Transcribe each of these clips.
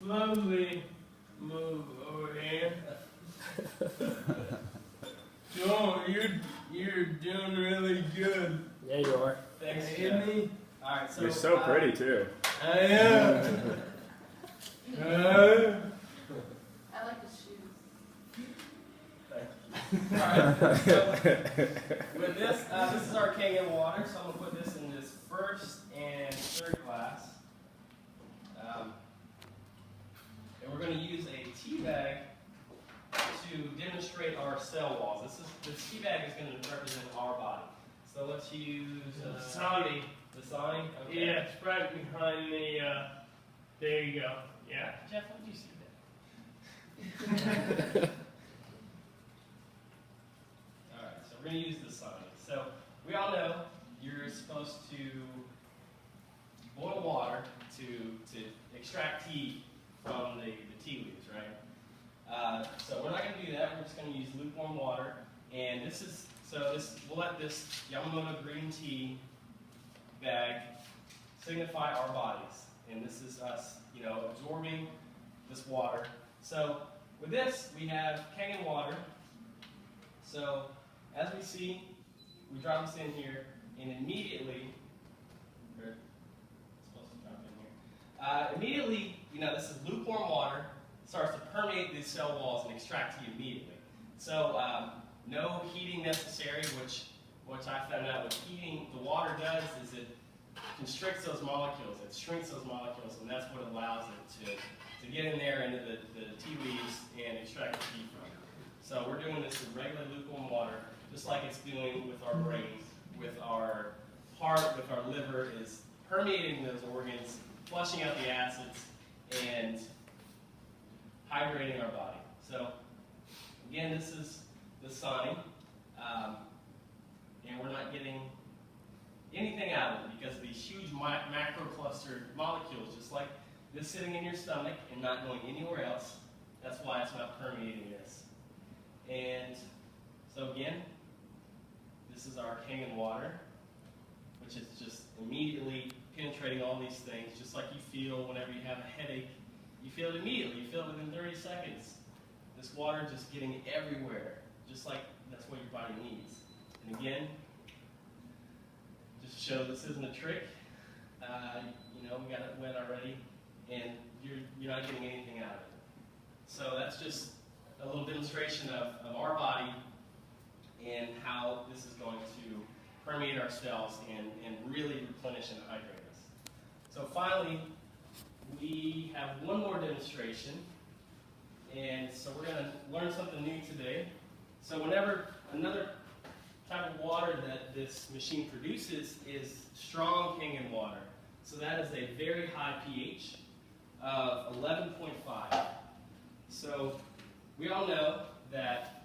slowly move over here. Joel, you're doing really good. Yeah, you are. Thanks, Andy. All right, so You're so pretty too. I am. I like his shoes. Alright, so with this, this is our Kangen water, so I'm going to put this in this first and third glass. And we're going to use a tea bag to demonstrate our cell walls. This tea bag is going to represent our body. So let's use Sani. the Sani. Okay. Yeah, it's right behind the, there you go. Yeah. Jeff, how did you see that? Alright, so we're going to use the Sani. So we all know you're supposed to boil water to extract tea from the tea leaves, right? So we're not going to do that. We're just going to use lukewarm water. And we'll let this Yamamoto green tea bag signify our bodies. And this is us, absorbing this water. So with this, we have Kangen water. So as we see, we drop this in here, and immediately, this is lukewarm water, starts to permeate these cell walls and extract tea immediately. So no heating necessary, which I found out with heating, the water does is it constricts those molecules, it shrinks those molecules, and that's what allows it to get in there into the tea leaves and extract the tea from it. So we're doing this with regular lukewarm water, just like it's doing with our brains, with our heart, with our liver, is permeating those organs, flushing out the acids, and hydrating our body. So again, this is the Sani, and we're not getting anything out of it because of these huge macro-clustered molecules, just like this sitting in your stomach and not going anywhere else. That's why it's not permeating this. And so again, this is our Kangen water, which is just immediately penetrating all these things, just like you feel whenever you have a headache. You feel it immediately. You feel it within 30 seconds. This water just getting everywhere, just like that's what your body needs. And again, just to show this isn't a trick. We got it wet already, and you're not getting anything out of it. So that's just a little demonstration of our body and how this is going to permeate our cells and really replenish and hydrate us. So finally, we have one more demonstration, and so we're going to learn something new today. So whenever another type of water that this machine produces is strong Kangen water. So that is a very high pH of 11.5. So we all know that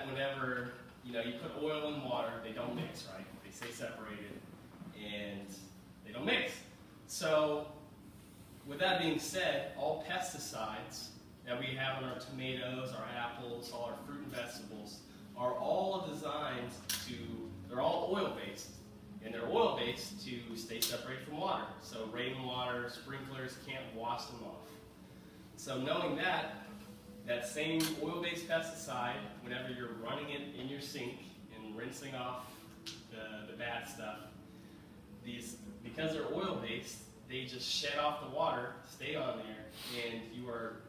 whenever you put oil and water, they don't mix, right? They stay separated and they don't mix. So with that being said, all pesticides that we have in our tomatoes, our apples, all our fruit and vegetables are all designed they're all oil-based. And they're oil-based to stay separated from water. So rainwater, sprinklers can't wash them off. So knowing that same oil-based pesticide, whenever you're running it in your sink and rinsing off the bad stuff, because they're oil-based, they just shed off the water, stay on there, and you're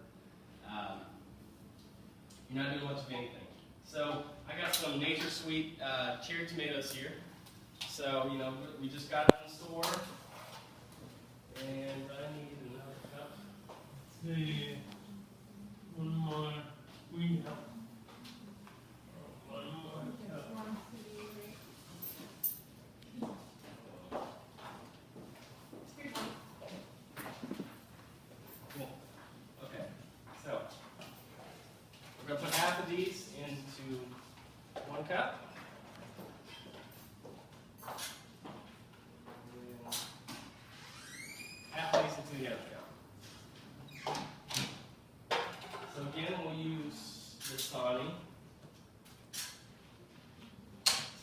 not doing much of anything. So I got some Nature Sweet cherry tomatoes here. So, we just got it in the store, and I need another cup. See, one more. We have one more cup. Cool. Okay. So, we're going to put half of these into 1 cup. Half these into the other cup. So again, we'll use the Sani.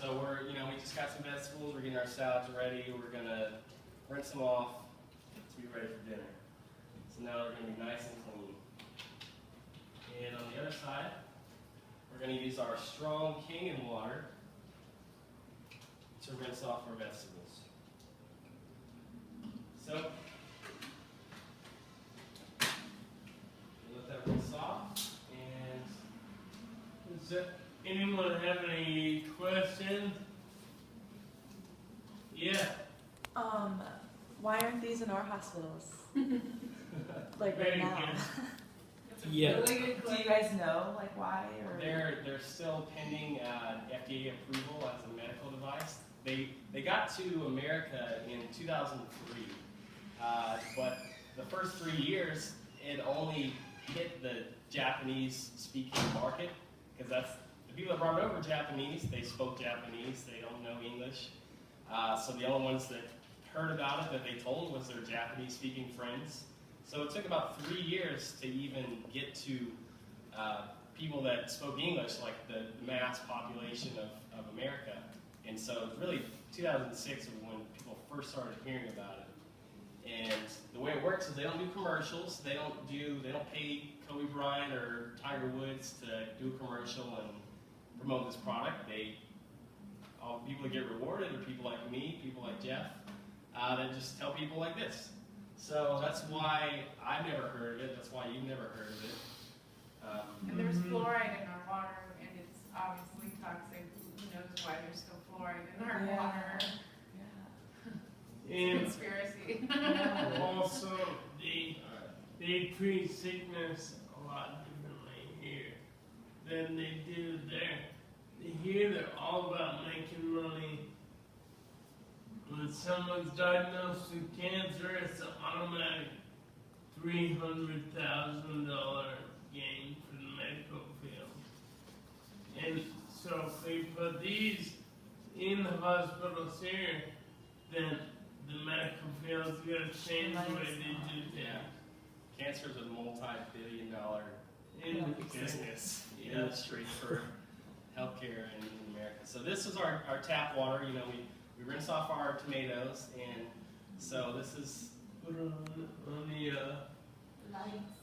So we just got some vegetables. We're getting our salads ready. We're gonna rinse them off to be ready for dinner. So now they're going to be nice and clean. And on the other side, we're going to use our strong Kangen water to rinse off our vegetables. So, let that rinse off, and Does anyone have any questions? Yeah. Why aren't these in our hospitals? Like Very right now. good. Yeah. Do you guys know like why? Or they're still pending FDA approval as a medical device. They got to America in 2003, but the first 3 years it only hit the Japanese-speaking market, because that's the people that brought it over Japanese. They spoke Japanese. They don't know English. So the only ones that heard about it that they told was their Japanese-speaking friends. So it took about 3 years to even get to people that spoke English, like the mass population of America. And so it was really 2006 when people first started hearing about it. And the way it works is they don't do commercials. They don't pay Kobe Bryant or Tiger Woods to do a commercial and promote this product. All people that get rewarded are people like me, people like Jeff, that just tell people like this. So that's why I've never heard of it. That's why you've never heard of it. And there's fluoride in our water, and it's obviously toxic. Who knows why there's still fluoride in our water? And Conspiracy. also, they treat sickness a lot differently here than they do there. Here they're all about making money. When someone's diagnosed with cancer, it's an automatic $300,000 gain for the medical field. And so if we put these in the hospitals here, then the medical field's going to change the way they do things. Cancer is a multi-billion-dollar business Yeah. industry for healthcare in America. So this is our tap water. You know, we rinse off our tomatoes, and so this is Put it on the, Lights.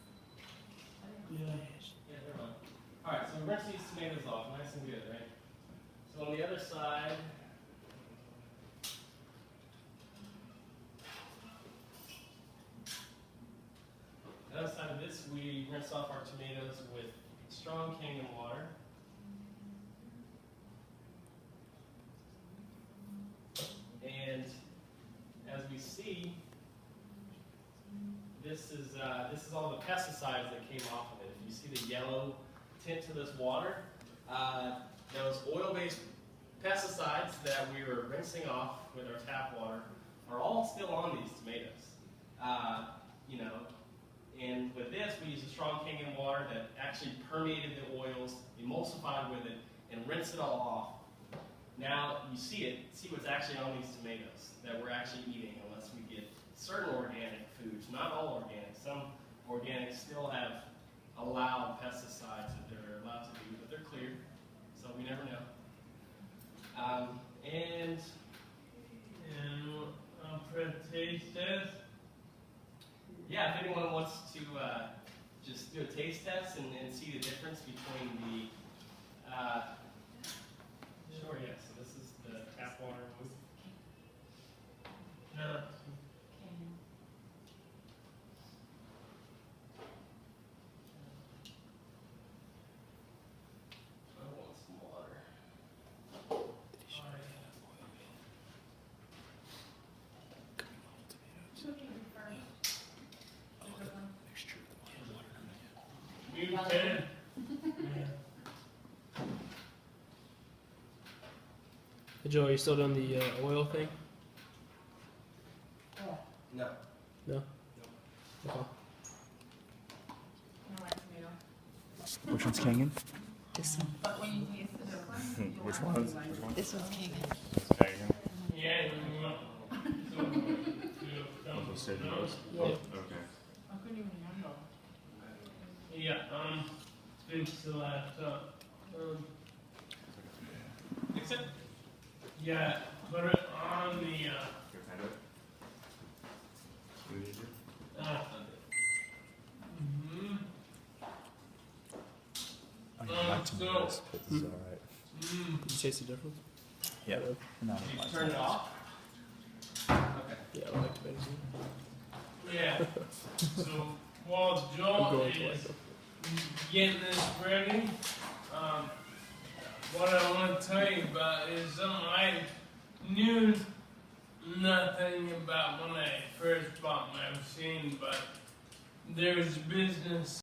yeah. yeah, they're on. All right, so we rinse these tomatoes off, nice and good, right? So on the other side, of this, we rinse off our tomatoes with strong Kangen water. And as we see, this is all the pesticides that came off of it. If you see the yellow tint to this water, those oil-based pesticides that we were rinsing off with our tap water are all still on these tomatoes. You know, and with this, we use a strong Kangen water that actually permeated the oils, emulsified with it, and rinsed it all off. Now you see what's actually on these tomatoes that we're actually eating, unless we get certain organic foods. Not all organic. Some organics still have allowed pesticides that they're allowed to do, but they're cleared, so we never know. And for a taste test. Yeah, if anyone wants to just do a taste test and see the difference between the, sure, yeah, so this is the tap water. No. I want some water. You can. Hey, Joe, are you still doing the oil thing? No. No? Okay. I like tomato. Which one's Kangen? This one. But when you taste the difference, you Which want one's? to like Which one? This one's Kangen. Kangen. Yeah, you want Oh, the same rose? Yeah. Okay. I couldn't even handle. Yeah, fix the laptop. Fix it? Yeah, put it on the, Can I do it? Mhm. I like tomatoes, but this is alright. Mm. Did you taste the difference? Yeah. No, Did you turn it off? Okay. Yeah, I like tomatoes. Yeah. So while I'm Joel going to like is them. getting this ready, what I want to tell you about is something I knew nothing about when I first bought my machine, but there's a business